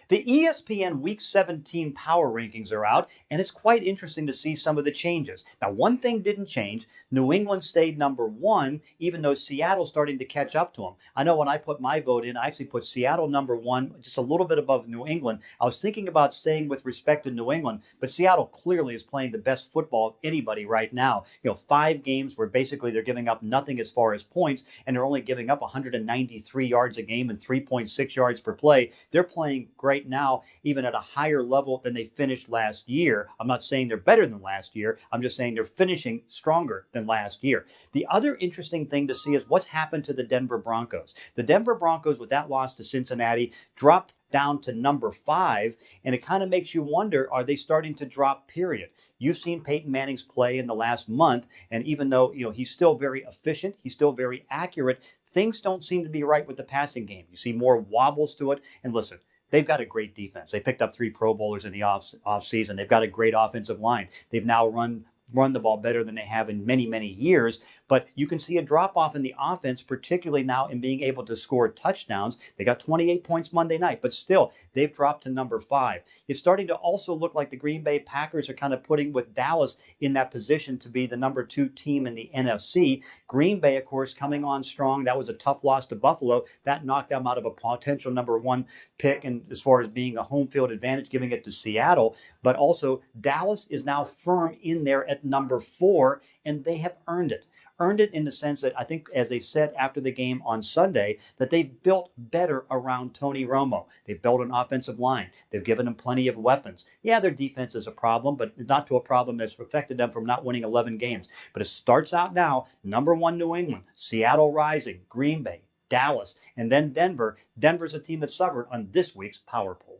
The ESPN Week 17 Power Rankings are out, and it's quite interesting to see some of the changes. Now, one thing didn't change. New England stayed number one, even though Seattle's starting to catch up to them. I know when I put my vote in, I actually put Seattle number one, just a little bit above New England. I was thinking about staying with respect to New England, but Seattle clearly is playing the best football of anybody right now. 5 games where basically they're giving up nothing as far as points, and they're only giving up 193 yards a game and 3.6 yards per play. They're playing great now, even at a higher level than they finished last year. I'm not saying they're better than last year. I'm just saying they're finishing stronger than last year. The other interesting thing to see is what's happened to the Denver Broncos. The Denver Broncos, with that loss to Cincinnati, dropped down to number 5, and it kind of makes you wonder, are they starting to drop, period? You've seen Peyton Manning's play in the last month, and even though he's still very efficient, he's still very accurate, things don't seem to be right with the passing game. You see more wobbles to it, and listen, they've got a great defense. They picked up 3 Pro Bowlers in the off season. They've got a great offensive line. They've now run the ball better than they have in many, many years. But you can see a drop-off in the offense, particularly now in being able to score touchdowns. They got 28 points Monday night, but still, they've dropped to number 5. It's starting to also look like the Green Bay Packers are kind of putting with Dallas in that position to be the number 2 team in the NFC. Green Bay, of course, coming on strong. That was a tough loss to Buffalo. That knocked them out of a potential number 1 pick, and as far as being a home field advantage, giving it to Seattle. But also, Dallas is now firm in there at number 4, and they have earned it. Earned it in the sense that I think, as they said after the game on Sunday, that they've built better around Tony Romo. They've built an offensive line. They've given him plenty of weapons. Yeah, their defense is a problem, but not to a problem that's affected them from not winning 11 games. But it starts out now, number 1 New England, Seattle rising, Green Bay, Dallas, and then Denver. Denver's a team that suffered on this week's Power Poll.